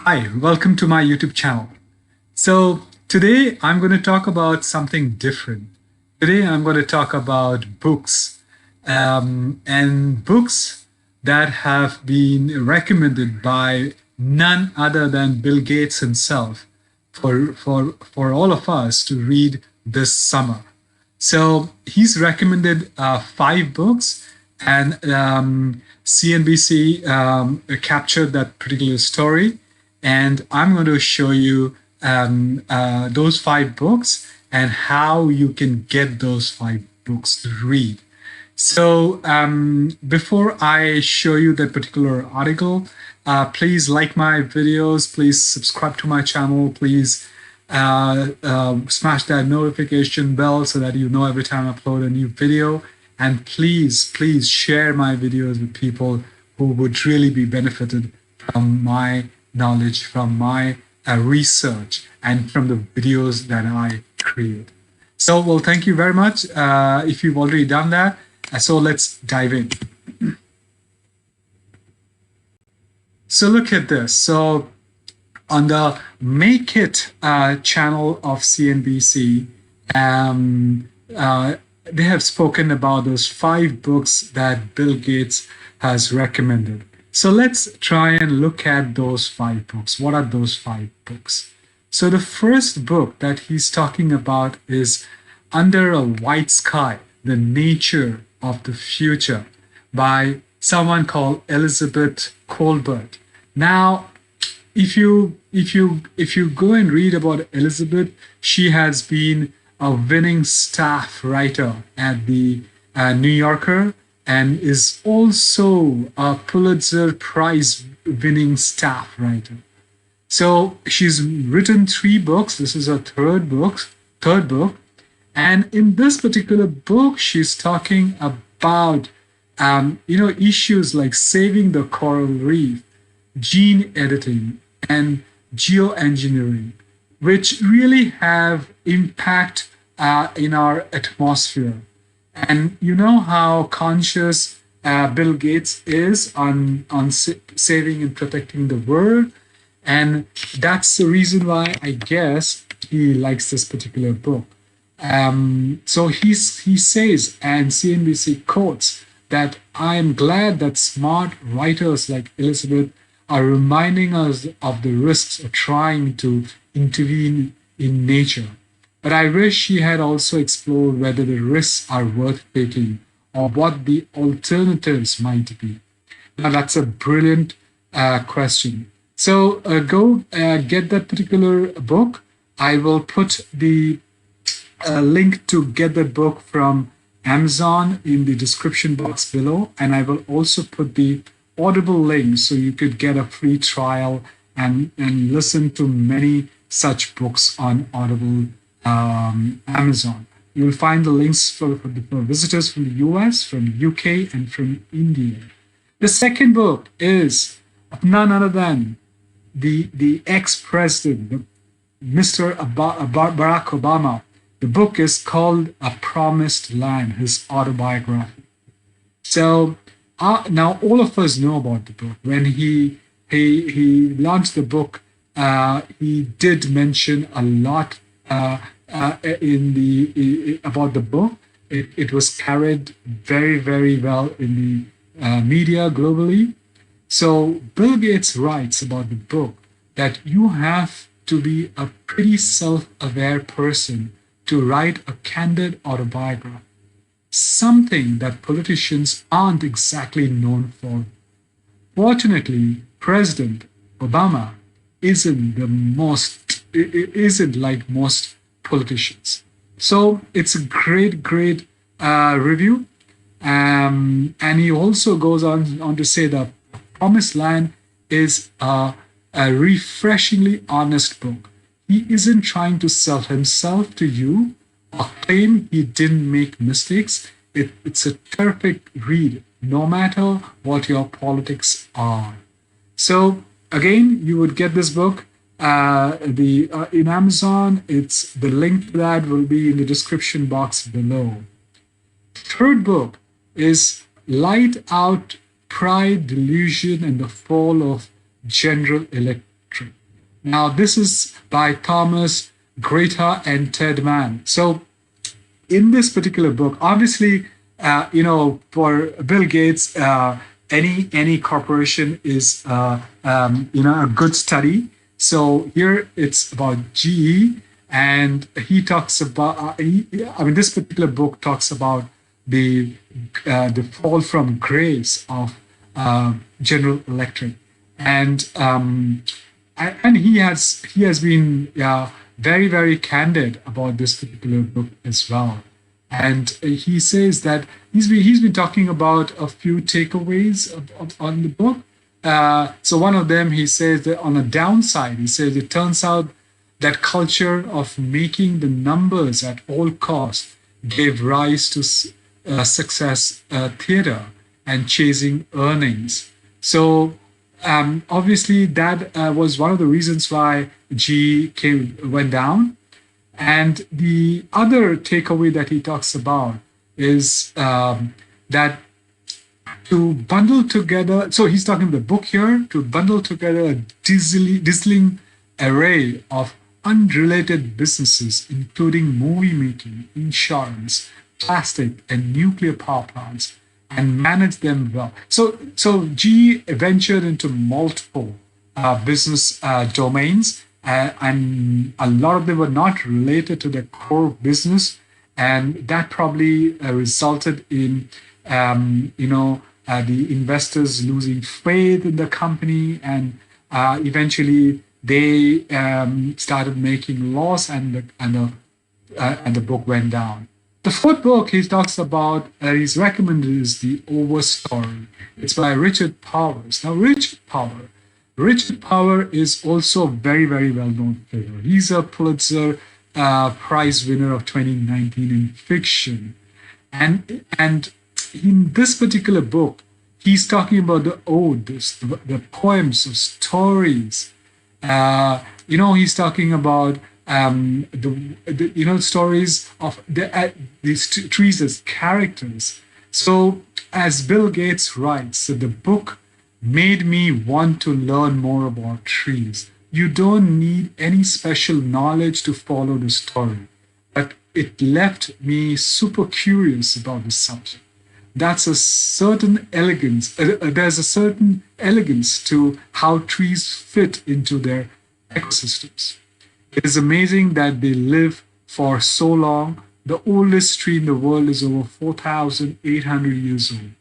Hi, welcome to my YouTube channel. So today I'm going to talk about something different. Today I'm going to talk about books and books that have been recommended by none other than Bill Gates himself for all of us to read this summer. So he's recommended five books, and CNBC captured that particular story. And I'm going to show you those five books and how you can get those five books to read. So before I show you that particular article, please like my videos, please subscribe to my channel, please smash that notification bell so that you know every time I upload a new video. And please share my videos with people who would really be benefited from my knowledge, from my research, and from the videos that I create. So, well, thank you very much if you've already done that. So let's dive in. So look at this. So on the Make It channel of CNBC, they have spoken about those five books that Bill Gates has recommended. So let's try and look at those five books. What are those five books? So the first book that he's talking about is Under a White Sky, The Nature of the Future by someone called Elizabeth Kolbert. Now, if you go and read about Elizabeth, she has been a winning staff writer at the New Yorker and is also a Pulitzer Prize winning staff writer. So she's written three books. This is her third book. And in this particular book, she's talking about issues like saving the coral reef, gene editing, and geoengineering, which really have impact in our atmosphere. And you know how conscious Bill Gates is on saving and protecting the world. And that's the reason why I guess he likes this particular book. So he says, and CNBC quotes, that I am glad that smart writers like Elizabeth are reminding us of the risks of trying to intervene in nature. But I wish she had also explored whether the risks are worth taking or what the alternatives might be. Now, that's a brilliant question. So go get that particular book. I will put the link to get that book from Amazon in the description box below. And I will also put the Audible link so you could get a free trial and listen to many such books on Audible Amazon. You will find the links for visitors from the US, from UK, and from India. The second book is none other than the ex-president, Mr. Barack Obama. The book is called A Promised Land, his autobiography. So now all of us know about the book. When he launched the book, he did mention a lot about the book. It was carried very, very well in the media globally. So Bill Gates writes about the book that you have to be a pretty self-aware person to write a candid autobiography, something that politicians aren't exactly known for. Fortunately, President Obama isn't like most politicians. So it's a great review. And he also goes on to say that Promised Land is a refreshingly honest book. He isn't trying to sell himself to you or claim he didn't make mistakes. It's a terrific read, no matter what your politics are. So again, you would get this book in Amazon. It's the link to that will be in the description box below. Third book is Light Out, Pride, Delusion, and the Fall of General Electric. Now, this is by Thomas Gryta and Ted Mann. So, in this particular book, obviously, for Bill Gates, any corporation is a good study. So here it's about GE, and he talks about. This particular book talks about the fall from grace of General Electric, and he has been very very candid about this particular book as well. And he says that he's been talking about a few takeaways on the book. So one of them, he says that on a downside, he says it turns out that culture of making the numbers at all costs gave rise to success theater and chasing earnings. So obviously that was one of the reasons why G went down. And the other takeaway that he talks about is that to bundle together, so he's talking about the book here, to bundle together a dazzling array of unrelated businesses, including movie making, insurance, plastic, and nuclear power plants, and manage them well. So G ventured into multiple business domains, and a lot of them were not related to the core business, and that probably resulted in the investors losing faith in the company, and eventually they started making loss, and the book went down. The fourth book he talks about, he's recommended, is The Overstory. It's by Richard Powers. Now, Richard Power is also a very, very well-known figure. He's a Pulitzer Prize winner of 2019 in fiction. And in this particular book, he's talking about the odes, the poems of stories. He's talking about stories of these trees as characters. So as Bill Gates writes, so the book made me want to learn more about trees. You don't need any special knowledge to follow the story, but it left me super curious about the subject. That's a certain elegance. There's a certain elegance to how trees fit into their ecosystems. It is amazing that they live for so long. The oldest tree in the world is over 4,800 years old,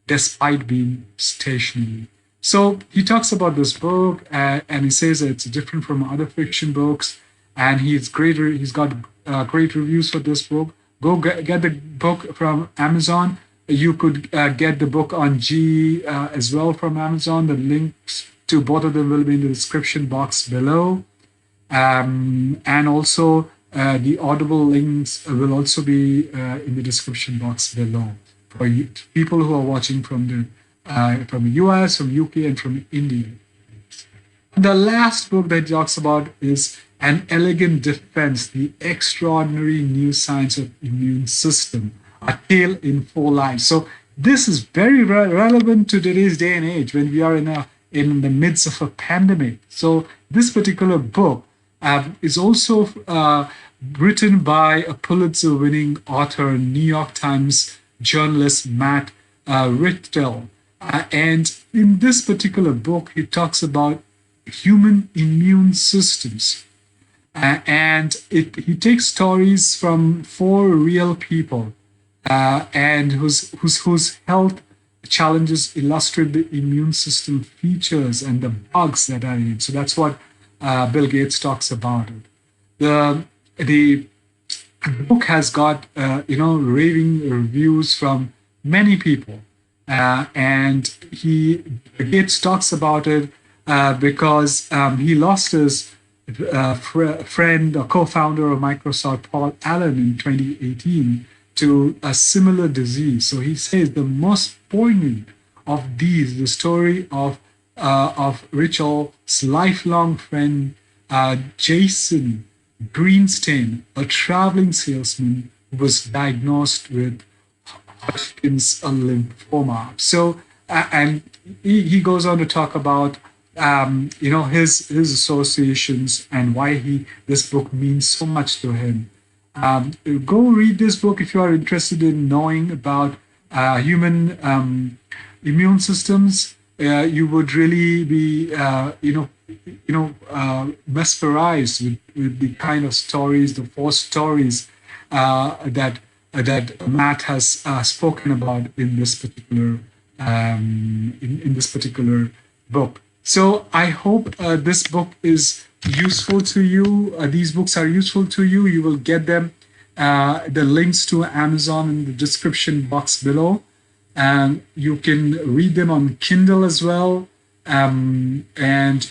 despite being stationary. So he talks about this book, and he says that it's different from other fiction books, and he's great. He's got great reviews for this book. Go get the book from Amazon. You could get the book on G as well from Amazon. The links to both of them will be in the description box below. And also the Audible links will also be in the description box below for people who are watching from the US, from UK, and from India. The last book that he talks about is An Elegant Defense, The Extraordinary New Science of Immune System, A Tale in Four Lines. So this is very relevant to today's day and age when we are in the midst of a pandemic. So this particular book is also written by a Pulitzer-winning author, New York Times journalist Matt Richtel. And in this particular book, he talks about human immune systems. He takes stories from four real people and whose health challenges illustrate the immune system features and the bugs that are in it. So that's what Bill Gates talks about it. The book has got raving reviews from many people, and Gates talks about it because he lost his friend or co-founder of Microsoft, Paul Allen, in 2018 to a similar disease. So he says the most poignant of these, the story of Richtel's lifelong friend, Jason Greenstein, a traveling salesman who was diagnosed with Hodgkin's lymphoma. So, and he goes on to talk about his associations and why this book means so much to him. Go read this book if you are interested in knowing about human immune systems. You would really be mesmerized with the kind of stories, the 4 stories that Matt has spoken about in this particular in this particular book. So I hope this book is useful to you. These books are useful to you. You will get them, the links to Amazon in the description box below. And you can read them on Kindle as well. And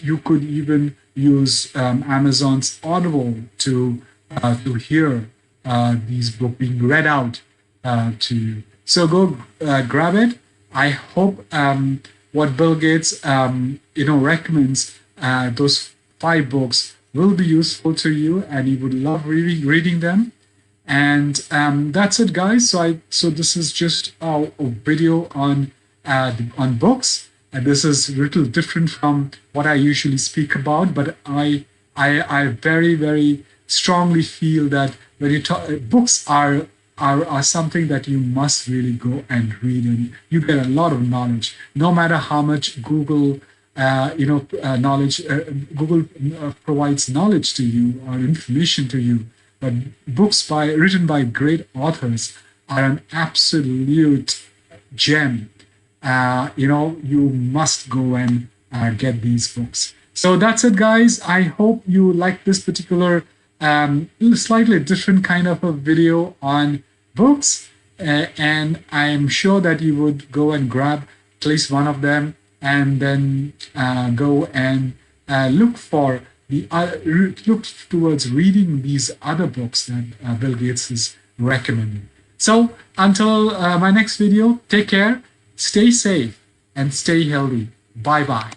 you could even use Amazon's Audible to hear these books being read out to you. So go grab it. I hope what Bill Gates recommends, those 5 books will be useful to you, and you would love reading them. And that's it, guys. So this is just a video on books. And this is a little different from what I usually speak about, but I very, very strongly feel that when you talk, books are something that you must really go and read, and you get a lot of knowledge. No matter how much Google, knowledge, Google provides knowledge to you or information to you, but books written by great authors are an absolute gem. You must go and get these books. So that's it, guys. I hope you like this particular slightly different kind of a video on books, and I'm sure that you would go and grab at least one of them, and then go and look towards reading these other books that Bill Gates is recommending. So until my next video, take care, stay safe, and stay healthy. Bye bye.